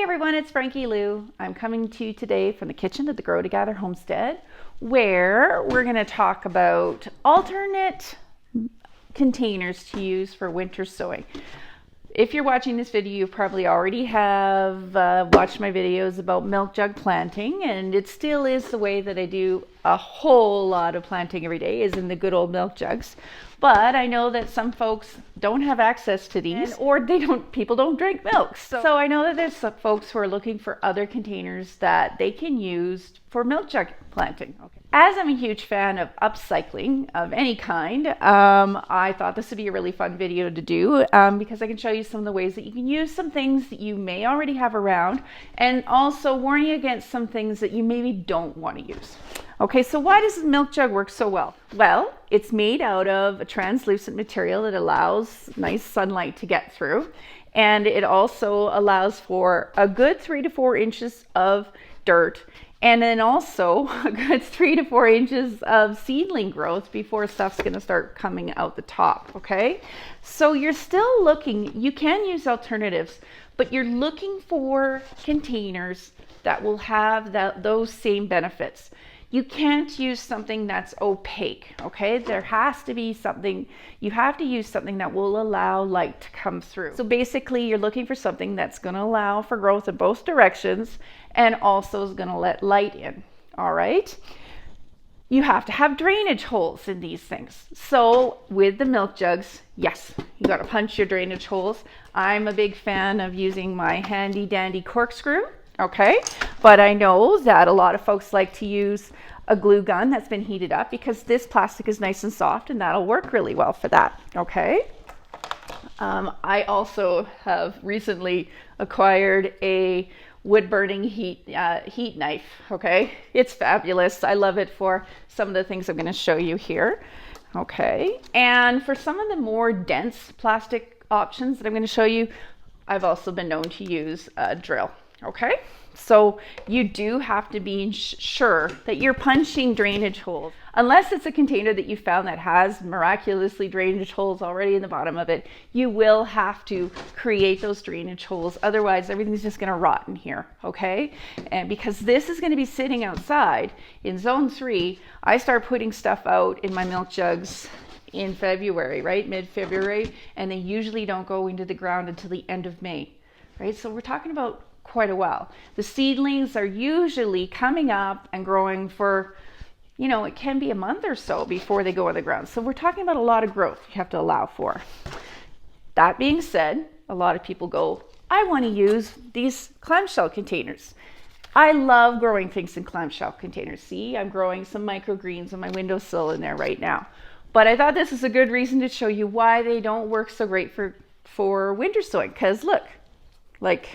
everyone, it's Frankie-Lou. I'm coming to you today from the kitchen at the Grow Together homestead, where we're going to talk about alternate containers to use for winter sowing. If you're watching this video, you probably already have watched my videos about milk jug planting, and it still is the way that I do a whole lot of planting every day, is in the good old milk jugs. But I know that some folks don't have access to these, or people don't drink milk. So I know that there's some folks who are looking for other containers that they can use for milk jug planting. Okay. As I'm a huge fan of upcycling of any kind, I thought this would be a really fun video to do because I can show you some of the ways that you can use some things that you may already have around, and also warn you against some things that you maybe don't want to use. Okay, so why does the milk jug work so well? Well, it's made out of a translucent material that allows nice sunlight to get through, and it also allows for a good 3 to 4 inches of dirt, and then also a good 3 to 4 inches of seedling growth before stuff's going to start coming out the top. Okay, so you're still looking, you can use alternatives, but you're looking for containers that will have those same benefits. You can't use something that's opaque, okay? There has to be something, you have to use something that will allow light to come through. So basically you're looking for something that's gonna allow for growth in both directions and also is gonna let light in, all right? You have to have drainage holes in these things. So with the milk jugs, yes, you gotta punch your drainage holes. I'm a big fan of using my handy dandy corkscrew. Okay, but I know that a lot of folks like to use a glue gun that's been heated up because this plastic is nice and soft and that'll work really well for that. Okay, I also have recently acquired a wood burning heat knife. Okay, it's fabulous. I love it for some of the things I'm going to show you here. Okay, and for some of the more dense plastic options that I'm going to show you, I've also been known to use a drill. Okay, so you do have to be sure that you're punching drainage holes. Unless it's a container that you found that has miraculously drainage holes already in the bottom of it, you will have to create those drainage holes. Otherwise, everything's just going to rot in here. Okay, and because this is going to be sitting outside in zone 3, I start putting stuff out in my milk jugs in February, right, mid-February, and they usually don't go into the ground until the end of May, right? So we're talking about quite a while. The seedlings are usually coming up and growing for, you know, it can be a month or so before they go in the ground. So we're talking about a lot of growth you have to allow for. That being said, a lot of people go, I want to use these clamshell containers. I love growing things in clamshell containers. See, I'm growing some microgreens on my windowsill in there right now. But I thought this is a good reason to show you why they don't work so great for winter sowing. Because look, like,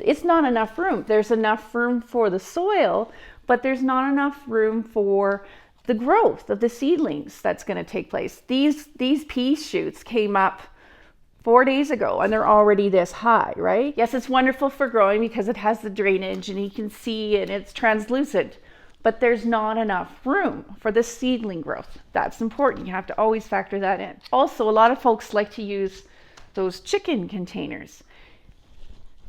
it's not enough room. There's enough room for the soil, but there's not enough room for the growth of the seedlings that's going to take place. These pea shoots came up 4 days ago and they're already this high, right? Yes, it's wonderful for growing because it has the drainage and you can see and it's translucent, but there's not enough room for the seedling growth. That's important. You have to always factor that in. Also, a lot of folks like to use those chicken containers.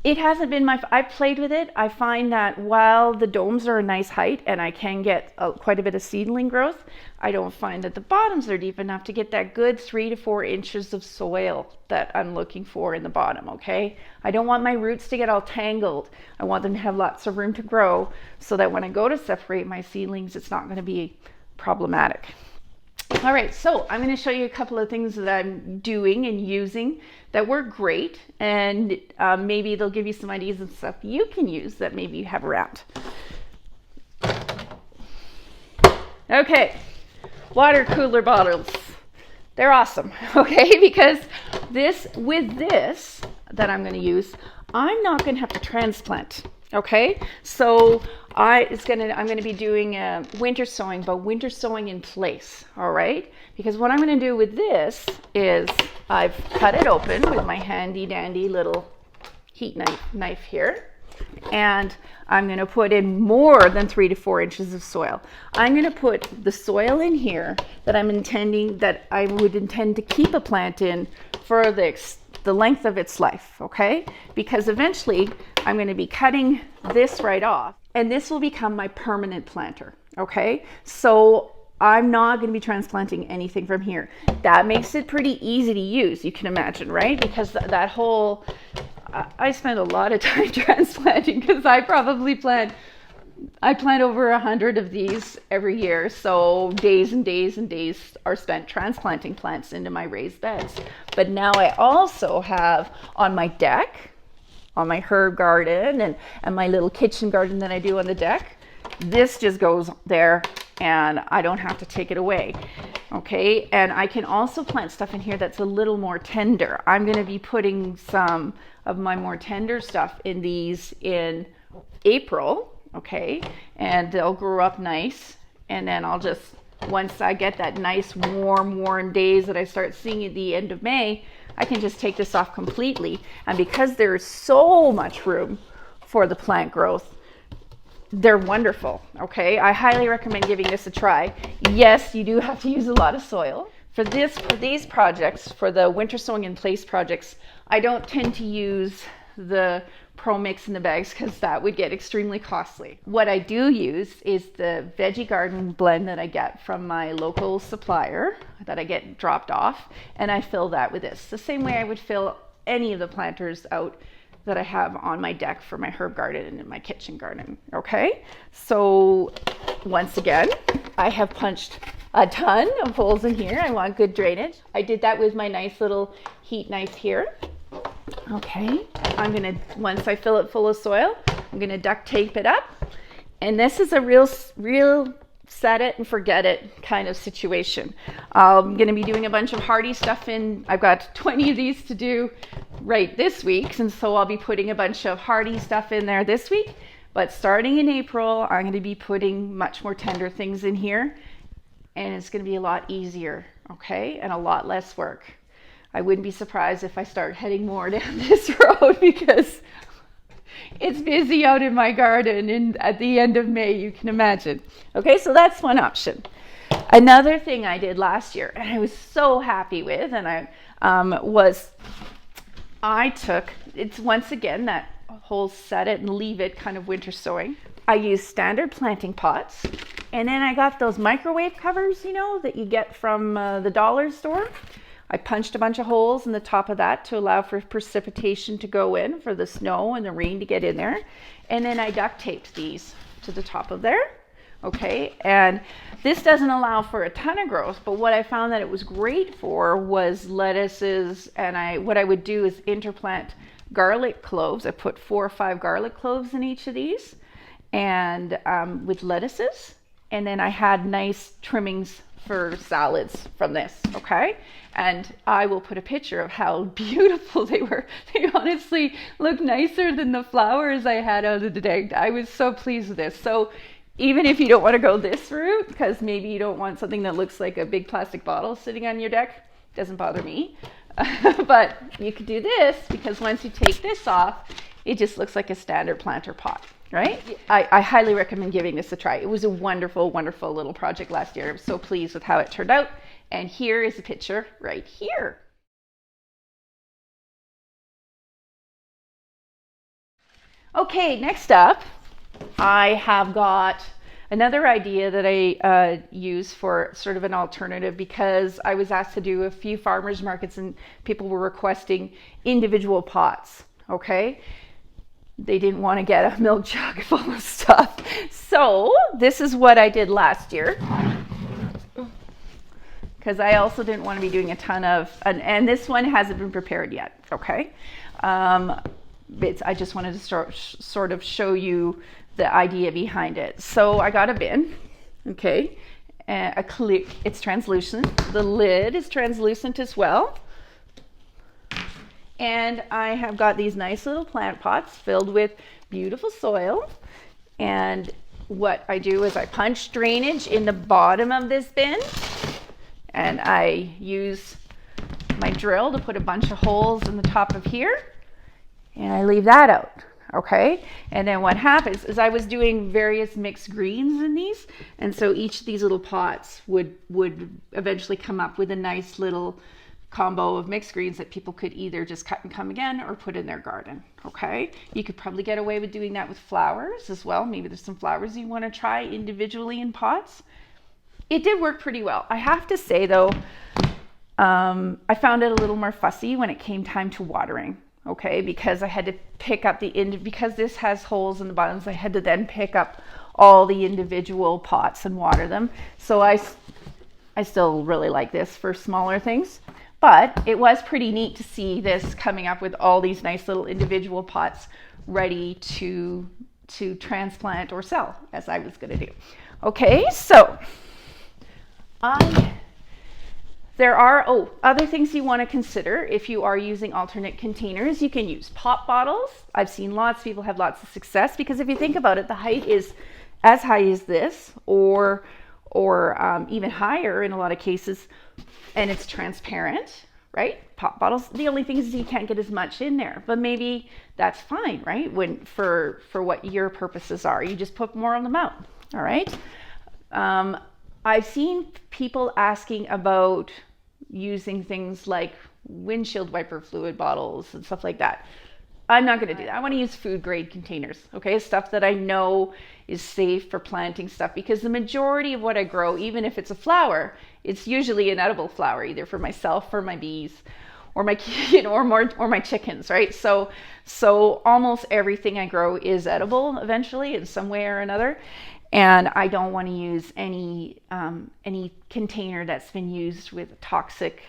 It hasn't been I've played with it. I find that while the domes are a nice height and I can get quite a bit of seedling growth, I don't find that the bottoms are deep enough to get that good 3 to 4 inches of soil that I'm looking for in the bottom, okay? I don't want my roots to get all tangled. I want them to have lots of room to grow so that when I go to separate my seedlings, it's not going to be problematic. All right, so I'm going to show you a couple of things that I'm doing and using that work great, and maybe they'll give you some ideas and stuff you can use that maybe you have around. Okay, water cooler bottles. They're awesome, okay, because with this that I'm going to use, I'm not going to have to transplant. Okay, so I'm going to be doing a winter sowing, but winter sowing in place. All right, because what I'm going to do with this is I've cut it open with my handy dandy little heat knife here, and I'm going to put in more than 3 to 4 inches of soil. I'm going to put the soil in here that I would intend to keep a plant in for the the length of its life, okay? Because eventually I'm going to be cutting this right off, and this will become my permanent planter, okay? So I'm not going to be transplanting anything from here. That makes it pretty easy to use, you can imagine, right? Because that whole, I spend a lot of time transplanting, because I plant over 100 of these every year. So days and days and days are spent transplanting plants into my raised beds. But now I also have on my deck, on my herb garden and my little kitchen garden that I do on the deck, this just goes there and I don't have to take it away. Okay, and I can also plant stuff in here that's a little more tender. I'm going to be putting some of my more tender stuff in these in April. Okay, and they'll grow up nice, and then I'll just, once I get that nice warm days that I start seeing at the end of May, I can just take this off completely. And because there's so much room for the plant growth, they're wonderful. Okay, I highly recommend giving this a try. Yes, you do have to use a lot of soil. For these projects, for the winter sowing in place projects, I don't tend to use the Pro Mix in the bags because that would get extremely costly. What I do use is the veggie garden blend that I get from my local supplier that I get dropped off, and I fill that with this, the same way I would fill any of the planters out that I have on my deck for my herb garden and in my kitchen garden. Okay, so once again, I have punched a ton of holes in here. I want good drainage. I did that with my nice little heat knife here. Okay, I'm gonna, once I fill it full of soil, I'm gonna duct tape it up. And this is a real set it and forget it kind of situation. I'm gonna be doing a bunch of hardy stuff in, I've got 20 of these to do right this week. And so I'll be putting a bunch of hardy stuff in there this week. But starting in April, I'm gonna be putting much more tender things in here. And it's gonna be a lot easier, okay? And a lot less work. I wouldn't be surprised if I start heading more down this road because it's busy out in my garden at the end of May, you can imagine. Okay, so that's one option. Another thing I did last year, and I was so happy with, and I took, it's once again that whole set it and leave it kind of winter sowing. I used standard planting pots, and then I got those microwave covers, you know, that you get from the dollar store. I punched a bunch of holes in the top of that to allow for precipitation to go in, for the snow and the rain to get in there. And then I duct taped these to the top of there. Okay, and this doesn't allow for a ton of growth, but what I found that it was great for was lettuces. And what I would do is interplant garlic cloves. I put 4 or 5 garlic cloves in each of these, and with lettuces. And then I had nice trimmings for salads from this, okay? And I will put a picture of how beautiful they were. They honestly look nicer than the flowers I had out of the deck. I was so pleased with this. So even if you don't want to go this route, because maybe you don't want something that looks like a big plastic bottle sitting on your deck, doesn't bother me. But you could do this, because once you take this off, it just looks like a standard planter pot. Right? I highly recommend giving this a try. It was a wonderful, wonderful little project last year. I'm so pleased with how it turned out. And here is a picture right here. Okay, next up, I have got another idea that I use for sort of an alternative, because I was asked to do a few farmers markets and people were requesting individual pots. Okay. They didn't want to get a milk jug full of stuff. So this is what I did last year, because I also didn't want to be doing a ton of, and this one hasn't been prepared yet, okay? I just wanted to sort of show you the idea behind it. So I got a bin, okay? It's translucent. The lid is translucent as well. And I have got these nice little plant pots filled with beautiful soil. And what I do is I punch drainage in the bottom of this bin. And I use my drill to put a bunch of holes in the top of here. And I leave that out, okay? And then what happens is I was doing various mixed greens in these. And so each of these little pots would eventually come up with a nice little combo of mixed greens that people could either just cut and come again or put in their garden. Okay, you could probably get away with doing that with flowers as well. Maybe there's some flowers you want to try individually in pots. It did work pretty well. I have to say though, I found it a little more fussy when it came time to watering. Okay, because I had to pick up because this has holes in the bottoms, I had to then pick up all the individual pots and water them. So I still really like this for smaller things, but it was pretty neat to see this coming up with all these nice little individual pots ready to transplant or sell, as I was going to do. Okay, so there are other things you want to consider if you are using alternate containers. You can use pop bottles. I've seen lots of people have lots of success because if you think about it, the height is as high as this or even higher in a lot of cases, and it's transparent, right? Pop bottles. The only thing is you can't get as much in there, but maybe that's fine, right? For what your purposes are, you just put more on them out. All right. I've seen people asking about using things like windshield wiper fluid bottles and stuff like that. I'm not going to do that. I want to use food grade containers, okay? Stuff that I know is safe for planting stuff, because the majority of what I grow, even if it's a flower, it's usually an edible flower, either for myself or my bees or my or my chickens, right? So almost everything I grow is edible eventually in some way or another. And I don't want to use any container that's been used with toxic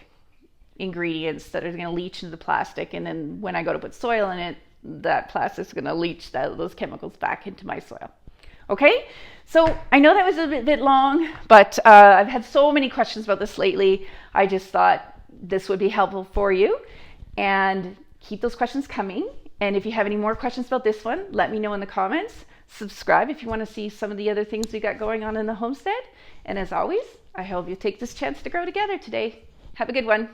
ingredients that are going to leach into the plastic, and then when I go to put soil in it, that plastic's going to leach those chemicals back into my soil. Okay, so I know that was a bit long, but I've had so many questions about this lately. I just thought this would be helpful for you, and keep those questions coming. And if you have any more questions about this one, let me know in the comments. Subscribe if you want to see some of the other things we got going on in the homestead. And as always, I hope you take this chance to grow together today. Have a good one.